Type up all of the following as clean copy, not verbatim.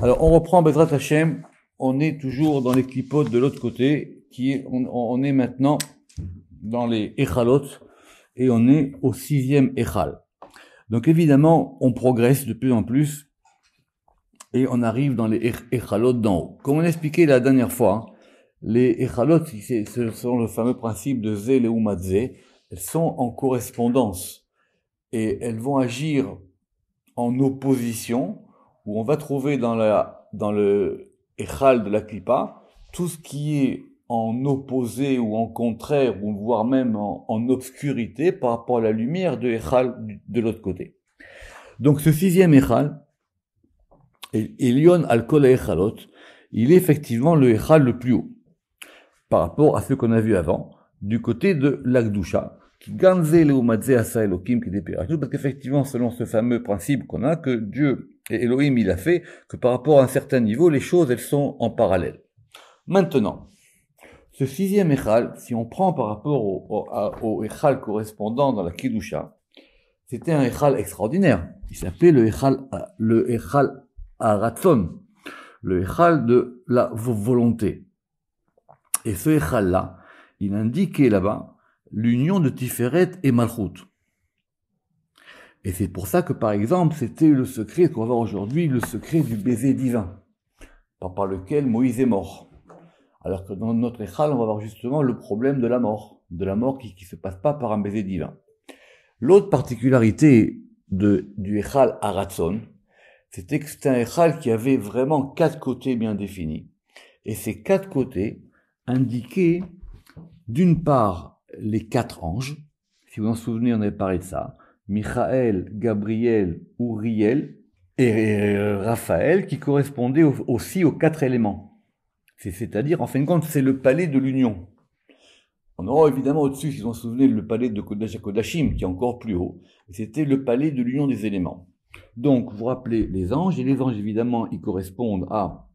Alors, on reprend Bezrat Hashem. On est toujours dans les clipotes de l'autre côté, on est maintenant dans les Echalot, et on est au 6e Echal. Donc, évidemment, on progresse de plus en plus, et on arrive dans les Echalot d'en haut. Comme on a expliqué la dernière fois, les Echalot, ce sont le fameux principe de Zé Leumat Zé. Elles sont en correspondance, et elles vont agir en opposition, où on va trouver dans le Echal de la Klippa tout ce qui est en opposé ou en contraire, ou voire même en obscurité par rapport à la lumière de Echal de l'autre côté. Donc ce 6e Echal, Elion al Kol Echalot, il est effectivement le Echal le plus haut, par rapport à ce qu'on a vu avant, du côté de l'Akdusha, parce qu'effectivement, selon ce fameux principe qu'on a, que Dieu et Elohim, il a fait que par rapport à un certain niveau, les choses, elles sont en parallèle. Maintenant, ce 6e Echal, si on prend par rapport au Echal correspondant dans la Kedusha, c'était un Echal extraordinaire. Il s'appelait le Echal Aratzon, le Echal de la volonté. Et ce Echal-là, il indiquait là-bas l'union de Tiferet et Malchut. Et c'est pour ça que, par exemple, c'était le secret qu'on va voir aujourd'hui, le secret du baiser divin, par lequel Moïse est mort. Alors que dans notre Echal, on va voir justement le problème de la mort qui ne se passe pas par un baiser divin. L'autre particularité du Echal Aratzon, c'était que c'était un Echal qui avait vraiment 4 côtés bien définis. Et ces 4 côtés indiquaient, d'une part, les 4 anges. Si vous vous en souvenez, on avait parlé de ça. Michael, Gabriel, Uriel et Raphaël, qui correspondaient aussi aux 4 éléments. C'est-à-dire, en fin de compte, c'est le palais de l'union. On aura évidemment au-dessus, si vous vous en souvenez, le palais de Kodesh HaKodashim, qui est encore plus haut. C'était le palais de l'union des éléments. Donc, vous vous rappelez les anges, et les anges, évidemment, ils correspondent à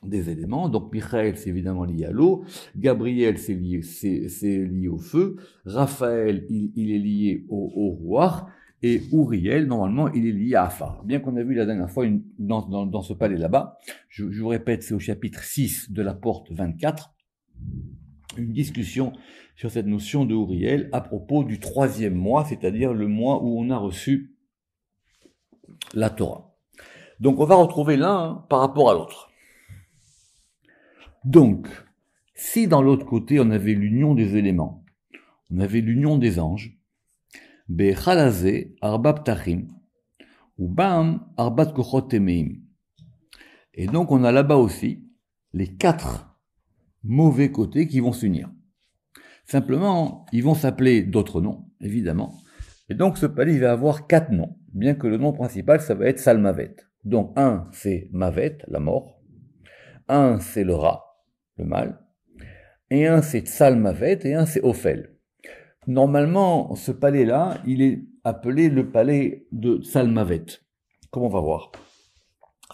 des éléments. Donc, Michael, c'est évidemment lié à l'eau. Gabriel, c'est lié au feu. Raphaël, il est lié au Ruach. Et Uriel, normalement, il est lié à Afar. Bien qu'on a vu la dernière fois dans ce palais là-bas, je vous répète, c'est au chapitre 6 de la porte 24, une discussion sur cette notion de Uriel à propos du 3e mois, c'est-à-dire le mois où on a reçu la Torah. Donc, on va retrouver l'un par rapport à l'autre. Donc, si dans l'autre côté, on avait l'union des éléments, on avait l'union des anges, Bechalazé, Arbab Tachim, ou Bam, Arbat Kochot Temeim. Et donc, on a là-bas aussi les 4 mauvais côtés qui vont s'unir. Simplement, ils vont s'appeler d'autres noms, évidemment. Et donc, ce palais va avoir 4 noms, bien que le nom principal, ça va être Salmavet. Donc, un, c'est Mavet, la mort. Un, c'est le rat, le mal, et un c'est Tsalmavet, et un c'est Ophel. Normalement, ce palais-là, il est appelé le palais de Tsalmavet. Comme on va voir.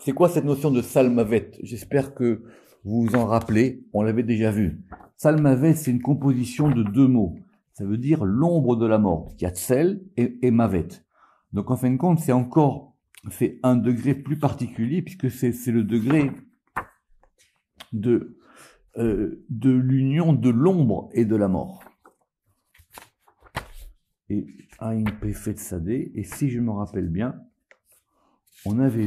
C'est quoi cette notion de Tsalmavet? J'espère que vous vous en rappelez, on l'avait déjà vu. Tsalmavet, c'est une composition de 2 mots. Ça veut dire l'ombre de la mort. Il y a Tsel et Mavet. Donc en fin de compte, c'est un degré plus particulier, puisque c'est le degré de l'union de l'ombre et de la mort. Et Aïn Pefet Sadeh, et si je me rappelle bien, on avait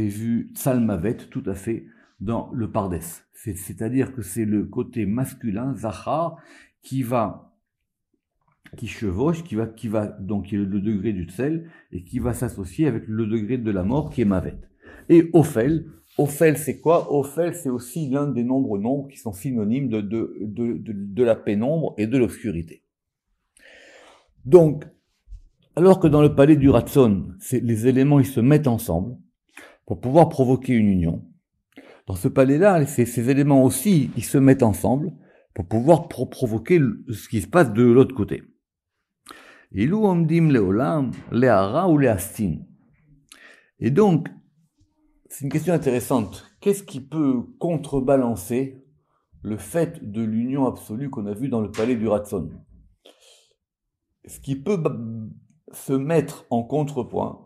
vu Tsalmavet tout à fait dans le Pardes. C'est-à-dire que c'est le côté masculin, Zachar, qui chevauche, qui va, donc qui est le degré du Tsel, et qui va s'associer avec le degré de la mort qui est Mavet. Et Ophel, c'est quoi? Ophel, c'est aussi l'un des nombreux nombres qui sont synonymes de la pénombre et de l'obscurité. Donc, alors que dans le palais du Ratson, les éléments ils se mettent ensemble pour pouvoir provoquer une union, dans ce palais-là, ces éléments aussi, ils se mettent ensemble pour pouvoir provoquer ce qui se passe de l'autre côté. Ilou omdim leolam, le'ara ou le'astin. Et donc, c'est une question intéressante. Qu'est-ce qui peut contrebalancer le fait de l'union absolue qu'on a vue dans le palais du Ratson? Ce qui peut se mettre en contrepoint,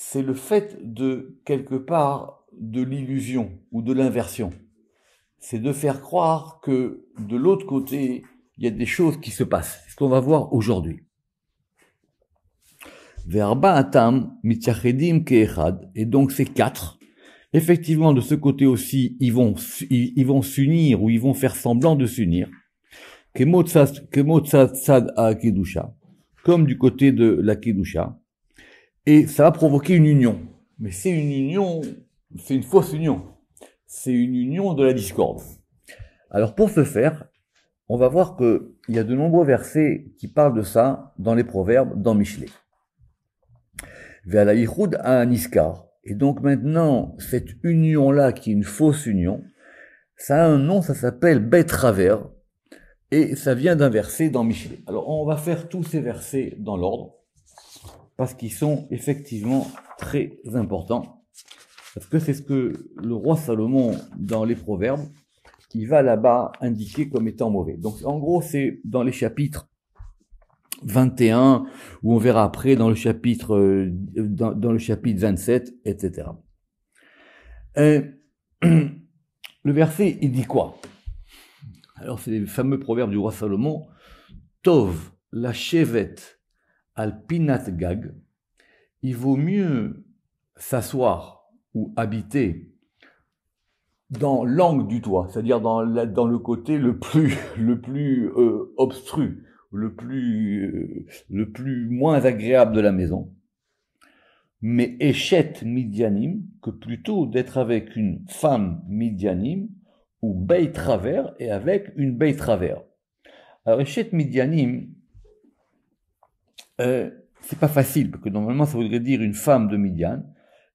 c'est le fait de, quelque part, de l'illusion ou de l'inversion. C'est de faire croire que de l'autre côté, il y a des choses qui se passent. C'est ce qu'on va voir aujourd'hui. Ve'arba'atam mityachedim ke'echad. Et donc ces quatre, effectivement, de ce côté aussi, ils vont s'unir ou ils vont faire semblant de s'unir. Kemotzad tzad ha'kedusha, comme du côté de la kedusha. Et ça va provoquer une union. Mais c'est une union, c'est une fausse union. C'est une union de la discorde. Alors pour ce faire, on va voir qu'il y a de nombreux versets qui parlent de ça dans les proverbes, dans Michelet. Ve'ala yichud ha'niskar. Et donc maintenant, cette union-là, qui est une fausse union, ça a un nom, ça s'appelle Bet Traver, et ça vient d'un verset dans Michelet. Alors on va faire tous ces versets dans l'ordre, parce qu'ils sont effectivement très importants, parce que c'est ce que le roi Salomon, dans les proverbes, il va là-bas indiquer comme étant mauvais. Donc en gros, c'est dans les chapitres 21, où on verra après dans le chapitre, dans le chapitre 27, etc. Le verset, il dit quoi? Alors c'est les fameux proverbes du roi Salomon. Tov la shevet al pinat gag. Il vaut mieux s'asseoir ou habiter dans l'angle du toit, c'est-à-dire dans le côté le plus obstru, le plus moins agréable de la maison. Mais Eshet Midianim, que plutôt d'être avec une femme Midianim, ou Beit Traver, et avec une Beit Traver. Alors Eshet Midianim, c'est pas facile, parce que normalement ça voudrait dire une femme de Midian,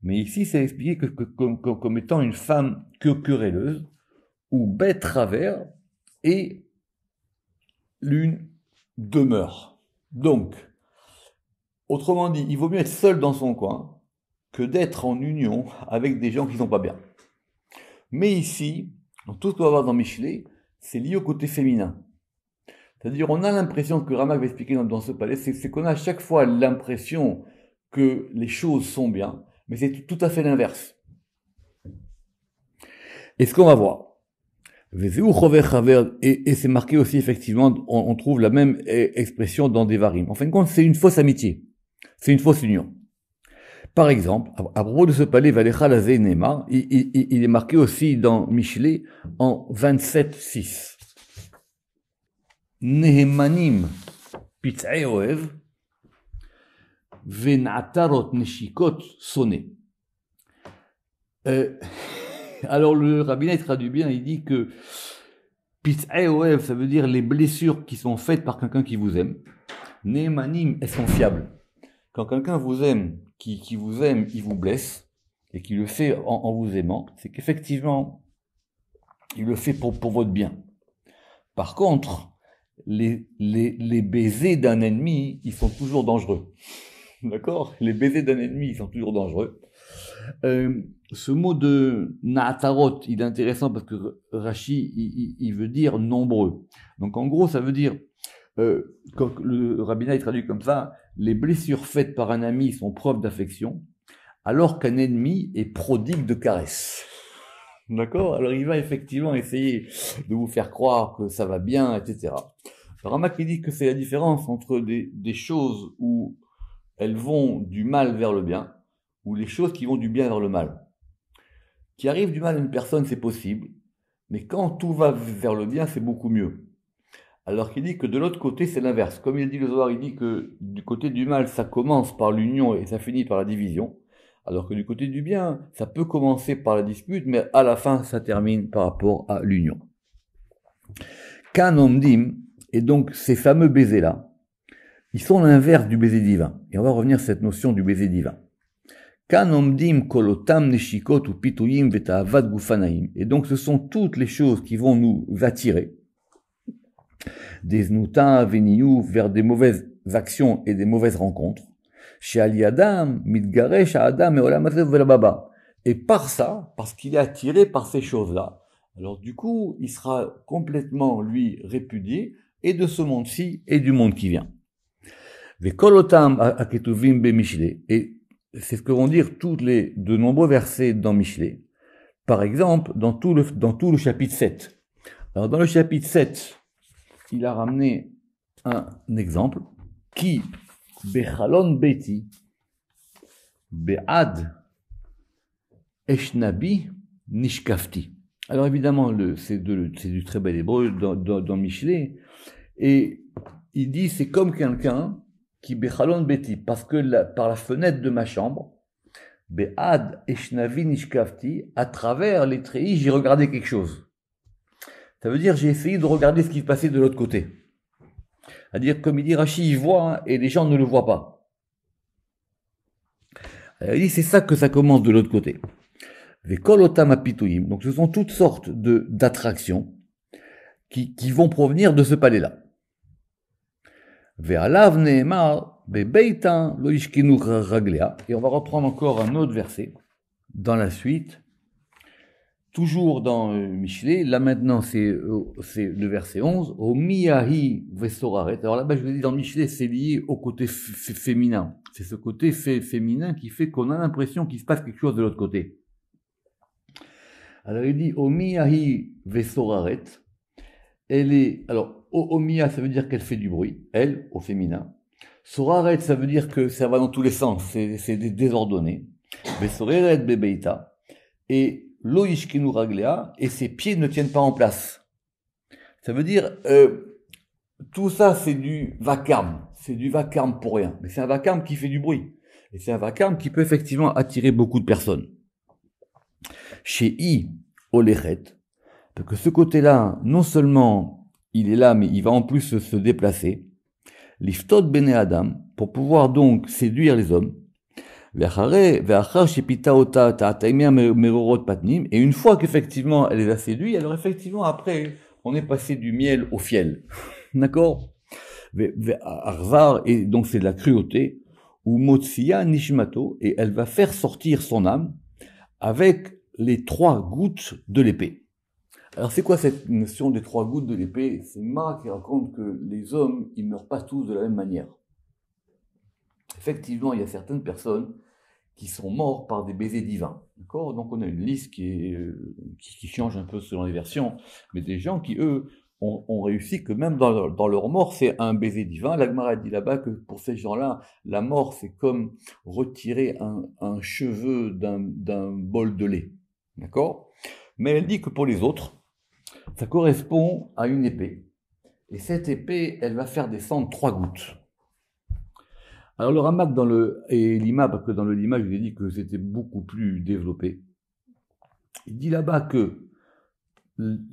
mais ici c'est expliqué comme étant une femme querelleuse, ou Beit Traver, et l'une demeure. Donc, autrement dit, il vaut mieux être seul dans son coin que d'être en union avec des gens qui ne sont pas bien. Mais ici, dans tout ce qu'on va voir dans Michelet, c'est lié au côté féminin. C'est-à-dire, on a l'impression, que Ramak va expliquer dans ce palais, c'est qu'on a à chaque fois l'impression que les choses sont bien, mais c'est tout à fait l'inverse. Et ce qu'on va voir, et c'est marqué aussi, effectivement, on trouve la même expression dans Devarim. En fin de compte, c'est une fausse amitié. C'est une fausse union. Par exemple, à propos de ce palais, Valecha Lazé Nema, il est marqué aussi dans Michelet en 27.6. Nehemanim pitz'e oev, ven'atarot neshikot sonné. Alors le rabbin traduit bien, il dit que pitz'e oev, ça veut dire les blessures qui sont faites par quelqu'un qui vous aime. Nehemanim, elles sont fiables. Quand quelqu'un vous aime, qui vous aime, il vous blesse, et qui le fait en vous aimant, c'est qu'effectivement, il le fait pour votre bien. Par contre, les baisers d'un ennemi, ils sont toujours dangereux. D'accord? Les baisers d'un ennemi, ils sont toujours dangereux. Ce mot de na'atarot, il est intéressant parce que Rashi, il veut dire nombreux. Donc en gros, ça veut dire, quand le rabbinat est traduit comme ça, les blessures faites par un ami sont preuve d'affection, alors qu'un ennemi est prodigue de caresses. D'accord? Alors il va effectivement essayer de vous faire croire que ça va bien, etc. Ramak dit que c'est la différence entre des choses où elles vont du mal vers le bien, ou les choses qui vont du bien vers le mal. Qui arrive du mal à une personne, c'est possible, mais quand tout va vers le bien, c'est beaucoup mieux. Alors qu'il dit que de l'autre côté, c'est l'inverse. Comme il dit le Zohar, il dit que du côté du mal, ça commence par l'union et ça finit par la division. Alors que du côté du bien, ça peut commencer par la dispute, mais à la fin, ça termine par rapport à l'union. Kanomdim, et donc ces fameux baisers-là, ils sont l'inverse du baiser divin. Et on va revenir à cette notion du baiser divin. Kanomdim kolotam neshikot ou pituyim veta'avad gufanaim. Et donc ce sont toutes les choses qui vont nous attirer, des znuta, veniyu, vers des mauvaises actions et des mauvaises rencontres. Chez Aliadam, mitgaresh Adam et Olamazev velababa. Et par ça, parce qu'il est attiré par ces choses-là, alors du coup, il sera complètement, lui, répudié, et de ce monde-ci, et du monde qui vient. Vekolotam aketuvim be Michelet. Et c'est ce que vont dire de nombreux versets dans Michelet. Par exemple, dans tout le chapitre 7. Alors, dans le chapitre 7, il a ramené un exemple qui, Bechalon Beti, Be'ad, Eshnabi, Nishkafti. Alors évidemment, c'est du très bel hébreu dans Michelet, et il dit c'est comme quelqu'un qui Bechalon Beti, parce que par la fenêtre de ma chambre, Be'ad, Eshnavi, Nishkafti, à travers les treillis, j'ai regardé quelque chose. Ça veut dire j'ai essayé de regarder ce qui se passait de l'autre côté. C'est-à-dire, comme il dit Rashi, il voit, hein, et les gens ne le voient pas. Alors, il dit c'est ça que ça commence de l'autre côté. Donc ce sont toutes sortes d'attractions qui vont provenir de ce palais-là. Et on va reprendre encore un autre verset dans la suite, toujours dans Michelet. Là maintenant c'est le verset 11. Alors là-bas je vous dis dans Michelet c'est lié au côté féminin. C'est ce côté féminin qui fait qu'on a l'impression qu'il se passe quelque chose de l'autre côté. Alors il dit Omiyahi Vesoraret. Elle est. Alors Omiya ça veut dire qu'elle fait du bruit, elle, au féminin. Soraret ça veut dire que ça va dans tous les sens, c'est désordonné. Vesoraret Bebeita. Et Loishkinu Raglea, et ses pieds ne tiennent pas en place. Ça veut dire tout ça c'est du vacarme. C'est du vacarme pour rien. Mais c'est un vacarme qui fait du bruit. Et c'est un vacarme qui peut effectivement attirer beaucoup de personnes. Chez I, Olechet, parce que ce côté-là, non seulement il est là, mais il va en plus se déplacer. Liftot bene Adam, pour pouvoir donc séduire les hommes. Et une fois qu'effectivement elle les a séduits, alors effectivement après, on est passé du miel au fiel. D'accord? Et donc c'est de la cruauté. Ou Motsia Nishmato, et elle va faire sortir son âme avec les 3 gouttes de l'épée. Alors c'est quoi cette notion des 3 gouttes de l'épée? C'est Mara qui raconte que les hommes, ils meurent pas tous de la même manière. Effectivement, il y a certaines personnes qui sont morts par des baisers divins. D'accord? Donc on a une liste qui change un peu selon les versions, mais des gens qui, eux, ont réussi que même dans leur mort, c'est un baiser divin. La Gemara dit là-bas que pour ces gens-là, la mort, c'est comme retirer un cheveu d'un bol de lait. D'accord? Mais elle dit que pour les autres, ça correspond à une épée. Et cette épée, elle va faire descendre 3 gouttes. Alors le Ramak et Lima, parce que dans le Lima, je vous ai dit que c'était beaucoup plus développé. Il dit là-bas que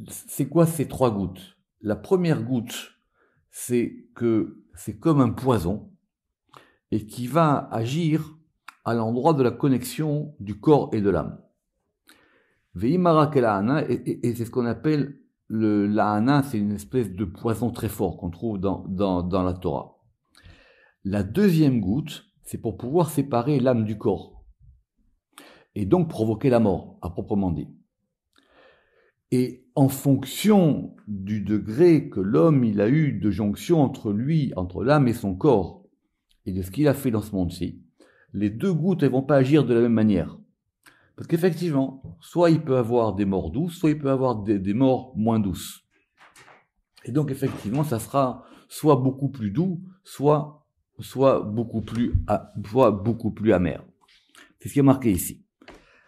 c'est quoi ces 3 gouttes? La première goutte, c'est que c'est comme un poison et qui va agir à l'endroit de la connexion du corps et de l'âme. Veimara kelahana, et c'est ce qu'on appelle le lahana, c'est une espèce de poison très fort qu'on trouve dans la Torah. La deuxième goutte, c'est pour pouvoir séparer l'âme du corps et donc provoquer la mort, à proprement dit. Et en fonction du degré que l'homme il a eu de jonction entre l'âme et son corps, et de ce qu'il a fait dans ce monde-ci, les 2 gouttes elles vont pas agir de la même manière. Parce qu'effectivement, soit il peut avoir des morts douces, soit il peut avoir des morts moins douces. Et donc effectivement, ça sera soit beaucoup plus doux, soit beaucoup plus amer. C'est ce qui est marqué ici.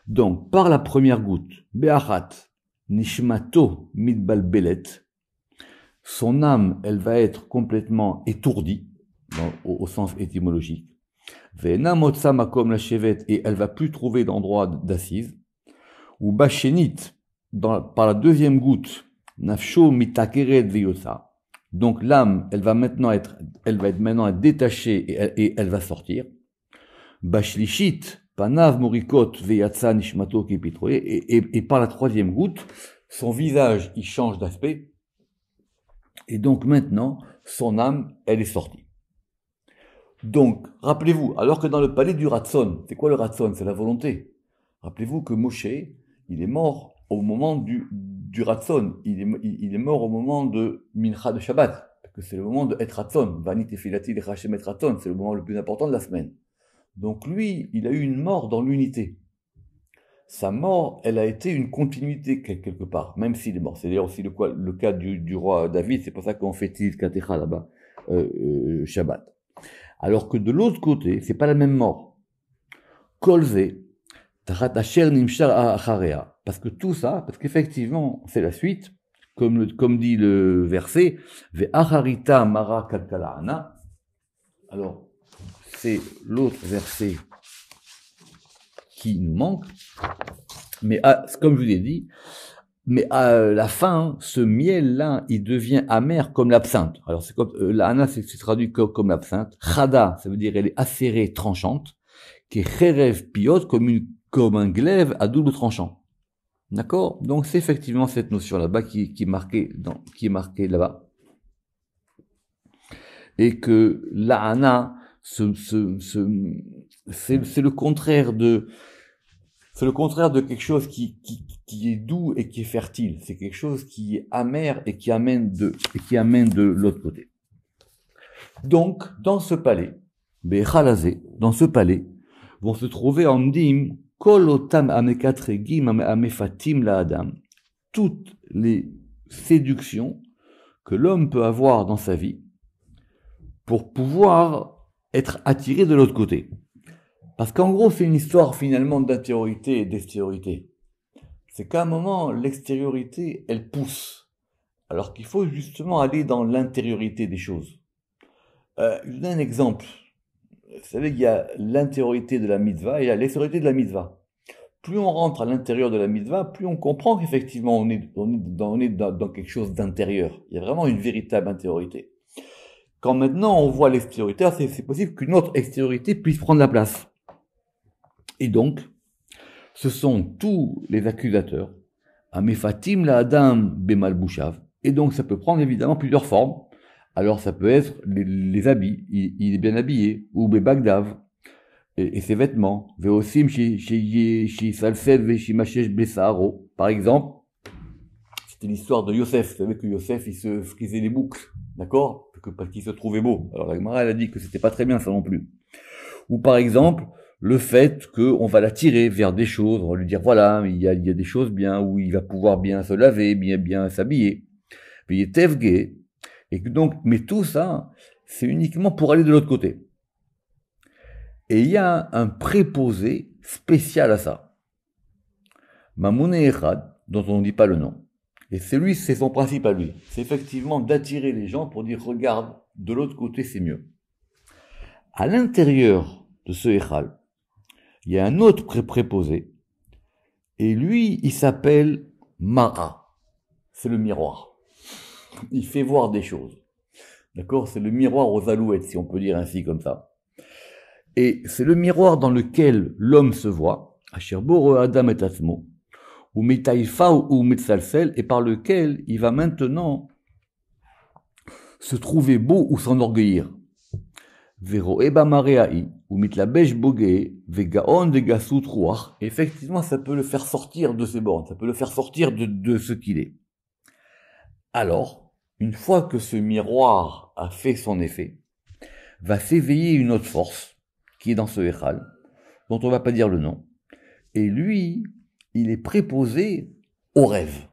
Donc, par la première goutte, Be'achat, Nishmato mitbalbelet, son âme, elle va être complètement étourdie, au sens étymologique. Ve'ena motza makom la shevet, et elle va plus trouver d'endroit d'assise. Ou Bachénit, par la deuxième goutte, Nafsho mitakeret veyosa. Donc l'âme, elle va maintenant être détachée et elle va sortir. Bashlishit, panav morikot veyatsa nishmato kipitroye, et par la troisième goutte, son visage, il change d'aspect. Et donc maintenant, son âme, elle est sortie. Donc, rappelez-vous, alors que dans le palais du Ratson, c'est quoi le Ratson? C'est la volonté. Rappelez-vous que Moshe, il est mort au moment du Ratson. Il est mort au moment de Mincha de Shabbat. Parce que c'est le moment de Et Ratson. Vanit et Filati de Hashem Et Ratson. C'est le moment le plus important de la semaine. Donc lui, il a eu une mort dans l'unité. Sa mort, elle a été une continuité quelque part, même s'il est mort. C'est d'ailleurs aussi le cas du roi David, c'est pour ça qu'on fait Tzit Katecha là-bas, Shabbat. Alors que de l'autre côté, c'est pas la même mort. Kolze, Tarat Asher Nimshar Acharea. Parce que tout ça, parce qu'effectivement, c'est la suite, comme dit le verset, Ve'acharita Mara Kalkala'ana. Alors, c'est l'autre verset qui nous manque. Mais comme je vous ai dit, mais à la fin, ce miel-là, il devient amer comme l'absinthe. Alors c'est comme l'ana, c'est traduit comme l'absinthe. Chada, ça veut dire elle est acérée, tranchante. Qui est cherev piot, comme un glaive à double tranchant. D'accord? Donc c'est effectivement cette notion là-bas qui est marquée là-bas. Et que l'ana, c'est le contraire de quelque chose qui est doux et qui est fertile. C'est quelque chose qui est amer et qui amène de l'autre côté. Donc, dans ce palais, vont se trouver en dim, kol otam amekatregim amefatim la adam. Toutes les séductions que l'homme peut avoir dans sa vie pour pouvoir être attiré de l'autre côté. Parce qu'en gros, c'est une histoire finalement d'intériorité et d'extériorité. C'est qu'à un moment, l'extériorité, elle pousse. Alors qu'il faut justement aller dans l'intériorité des choses. Je vous donne un exemple. Vous savez qu'il y a l'intériorité de la mitzvah et il y a l'extériorité de la mitzvah. Plus on rentre à l'intérieur de la mitzvah, plus on comprend qu'effectivement on est dans quelque chose d'intérieur. Il y a vraiment une véritable intériorité. Quand maintenant on voit l'extériorité, c'est possible qu'une autre extériorité puisse prendre la place. Et donc, ce sont tous les accusateurs, Amefatim la Adam Bemalbushav, et donc ça peut prendre évidemment plusieurs formes. Alors ça peut être les habits, il est bien habillé, ou Bebagdav, et ses vêtements, Veosim Salsel Veshimashesh Besaro, par exemple, c'était l'histoire de Yosef, vous savez que Yosef il se frisait les boucles, d'accord, parce qu'il se trouvait beau. Alors la Gemara elle a dit que c'était pas très bien ça non plus. Ou par exemple, le fait qu'on va l'attirer vers des choses, on va lui dire voilà, il y a des choses bien, où il va pouvoir bien se laver, bien s'habiller. Puis il est tefgé, et que donc, mais tout ça, c'est uniquement pour aller de l'autre côté. Et il y a un préposé spécial à ça. Mamoune Echad, dont on ne dit pas le nom. Et c'est son principe à lui. C'est effectivement d'attirer les gens pour dire regarde, de l'autre côté c'est mieux. À l'intérieur de ce Echal, il y a un autre préposé, et lui, il s'appelle Mara. C'est le miroir. Il fait voir des choses. D'accord? C'est le miroir aux alouettes, si on peut dire ainsi comme ça. Et c'est le miroir dans lequel l'homme se voit, Asherbo Adam et Atzmo, ou Mitaïfa ou Metsalsel, et par lequel il va maintenant se trouver beau ou s'enorgueillir. Effectivement, ça peut le faire sortir de ses bornes, ça peut le faire sortir de ce qu'il est. Alors, une fois que ce miroir a fait son effet, va s'éveiller une autre force, qui est dans ce Echal, dont on ne va pas dire le nom, et lui, il est préposé aux rêves.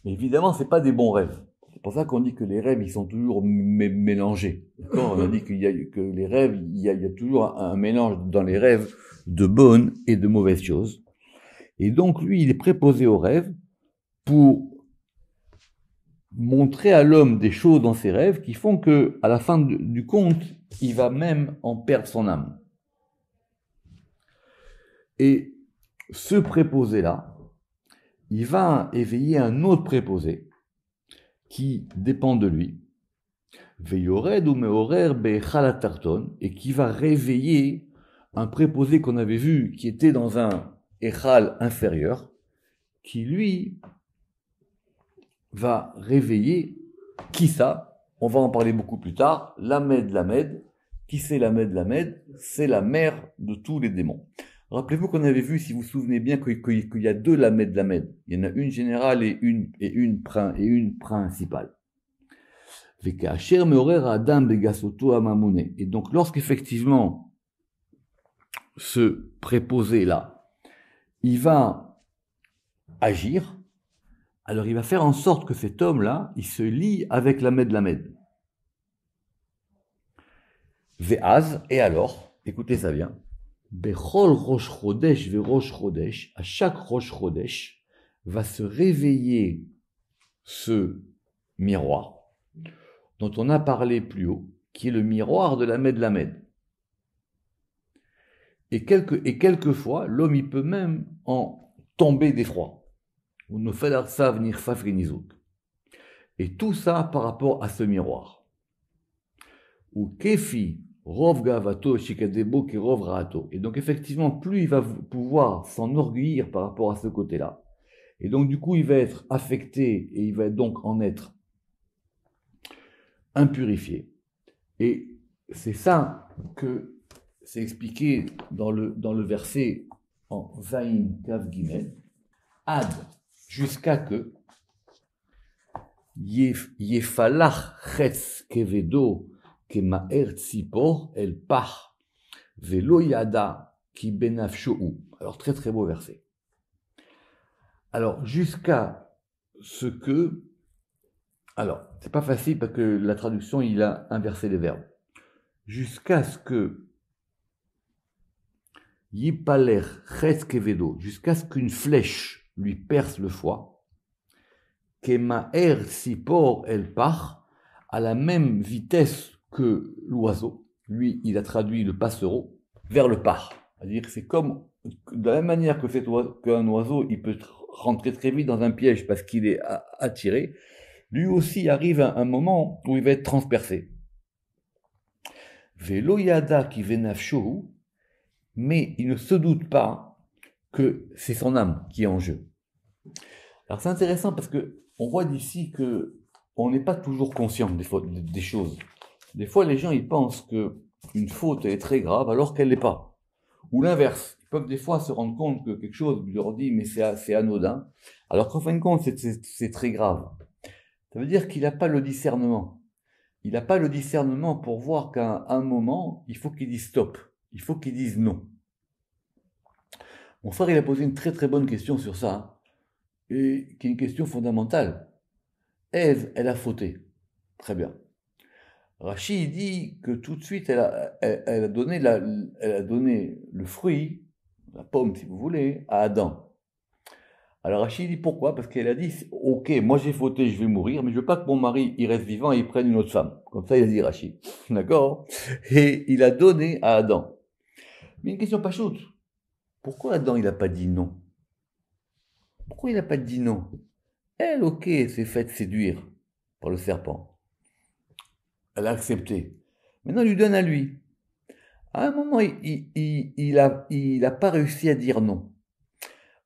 Mais évidemment, c'est pas des bons rêves. C'est pour ça qu'on dit que les rêves, ils sont toujours mélangés. D'accord? On a dit que les rêves, il y a toujours un mélange dans les rêves de bonnes et de mauvaises choses. Et donc, lui, il est préposé aux rêves pour montrer à l'homme des choses dans ses rêves qui font que, à la fin du compte, il va même en perdre son âme. Et ce préposé-là, il va éveiller un autre préposé qui dépend de lui, Veyored ou Meorer Bechalatarton, et qui va réveiller un préposé qu'on avait vu qui était dans un Echal inférieur, qui lui va réveiller qui ça? On va en parler beaucoup plus tard. Lamed. Qui c'est Lamed? C'est la mère de tous les démons. Rappelez-vous qu'on avait vu, si vous vous souvenez bien, qu'il y a deux Lamed. Il y en a une générale et une principale. Et donc, lorsqu'effectivement, ce préposé-là, il va agir, alors il va faire en sorte que cet homme-là, il se lie avec Lamed Lamed. Ve'az, et alors, écoutez ça bien, Bechol Rosh Chodesh ve Rosh Chodesh, à chaque Rosh Chodesh, va se réveiller ce miroir dont on a parlé plus haut, qui est le miroir de Lamed Lamed. Et quelquefois, l'homme, il peut même en tomber d'effroi. Et tout ça par rapport à ce miroir. Ou kefi rov gavato shikadebo ki rov raato. Et donc effectivement, plus il va pouvoir s'enorgueillir par rapport à ce côté-là. Et donc du coup, il va être affecté et il va donc en être impurifié. Et c'est ça que c'est expliqué dans le verset en Zayin Kav Gimel, Ad, jusqu'à que Yefalach Chetz Kevedo Kemaer Tzipor El Pach Velo Yada Ki Benafshou. Alors très très beau verset. Alors jusqu'à ce que, alors c'est pas facile parce que la traduction il a inversé les verbes. Jusqu'à ce que Yipaler Chetz Kevedo, jusqu'à ce qu'une flèche lui perce le foie, Kemaer Sipor El Pach, à la même vitesse que l'oiseau, lui il a traduit le passereau, vers le Pach. C'est-à-dire que c'est comme, de la même manière que qu'un oiseau, il peut rentrer très vite dans un piège parce qu'il est attiré, lui aussi arrive à un moment où il va être transpercé. Velo Yada ki venafshu, mais il ne se doute pas que c'est son âme qui est en jeu. Alors c'est intéressant parce que on voit d'ici que on n'est pas toujours conscient des choses. Des fois, les gens ils pensent que une faute est très grave alors qu'elle l'est pas. Ou l'inverse, ils peuvent des fois se rendre compte que quelque chose leur dit mais c'est anodin, alors qu'en fin de compte c'est très grave. Ça veut dire qu'il n'a pas le discernement. Il n'a pas le discernement pour voir qu'à un moment, il faut qu'il dise stop. Il faut qu'il dise non. Mon frère, il a posé une très très bonne question sur ça, et qui est une question fondamentale. Ève, elle a fauté. Très bien. Rachid dit que tout de suite, elle a donné le fruit, la pomme si vous voulez, à Adam. Alors Rachid dit pourquoi? Parce qu'elle a dit, ok, moi j'ai fauté, je vais mourir, mais je veux pas que mon mari il reste vivant et il prenne une autre femme. Comme ça il a dit Rachid. D'accord? Et il a donné à Adam. Mais une question pas chaude. Pourquoi Adam il n'a pas dit non? Pourquoi il n'a pas dit non? Elle, ok, s'est faite séduire par le serpent. Elle a accepté. Maintenant, il lui donne à lui. À un moment, il a pas réussi à dire non.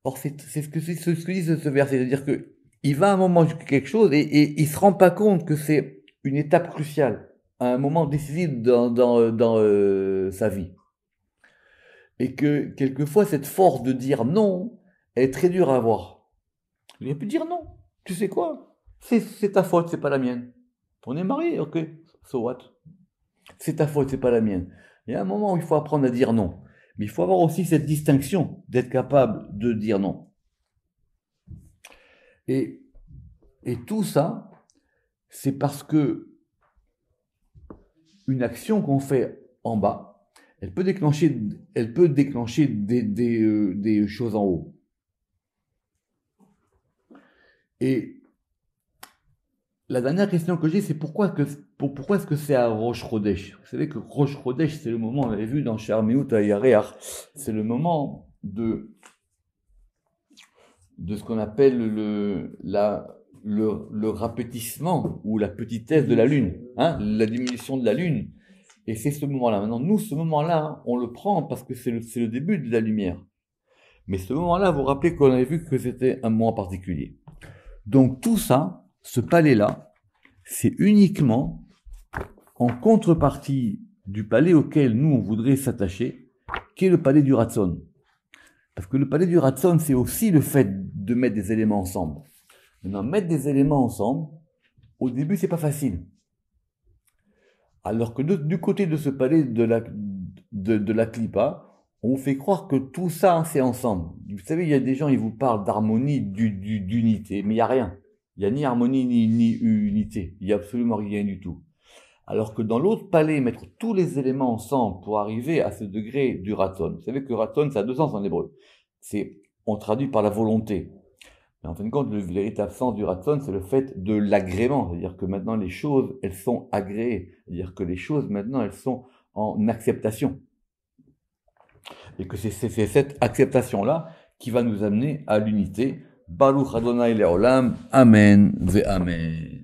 Or, c'est ce que dit ce verset. C'est-à-dire que il va à un moment jusqu'à quelque chose et il se rend pas compte que c'est une étape cruciale, à un moment décisif dans sa vie. Et que, quelquefois, cette force de dire non est très dure à avoir. Il a pu dire non. Tu sais quoi? C'est ta faute, c'est pas la mienne. On est mariés, ok. So what? C'est ta faute, c'est pas la mienne. Il y a un moment où il faut apprendre à dire non. Mais il faut avoir aussi cette distinction d'être capable de dire non. Et tout ça, c'est parce que une action qu'on fait en bas, elle peut déclencher des choses en haut. Et la dernière question que j'ai, c'est pourquoi est-ce que c'est à Rosh Chodesh? Vous savez que Rosh Chodesh, c'est le moment, on l'avait vu dans Sharmeut Ayareach, c'est le moment de ce qu'on appelle le rapetissement ou la petitesse de la Lune, hein, la diminution de la Lune. Et c'est ce moment-là. Maintenant, nous, ce moment-là, on le prend parce que c'est le début de la lumière. Mais ce moment-là, vous vous rappelez qu'on avait vu que c'était un moment particulier. Donc tout ça, ce palais-là, c'est uniquement en contrepartie du palais auquel nous, on voudrait s'attacher, qui est le palais du Ratson. Parce que le palais du Ratson, c'est aussi le fait de mettre des éléments ensemble. Maintenant, mettre des éléments ensemble, au début, c'est pas facile. Alors que du côté de ce palais de la Klippa, on vous fait croire que tout ça, c'est ensemble. Vous savez, il y a des gens, ils vous parlent d'harmonie, d'unité, mais il n'y a rien. Il n'y a ni harmonie, ni unité. Il n'y a absolument rien du tout. Alors que dans l'autre palais, mettre tous les éléments ensemble pour arriver à ce degré du raton. Vous savez que raton, ça a deux sens en hébreu. On traduit par la volonté. Mais en fin de compte, le véritable sens du raton, c'est le fait de l'agrément. C'est-à-dire que maintenant, les choses, elles sont agréées. C'est-à-dire que les choses, maintenant, elles sont en acceptation. Et que c'est cette acceptation-là qui va nous amener à l'unité. Baruch Adonai Leolam. Amen ve Amen.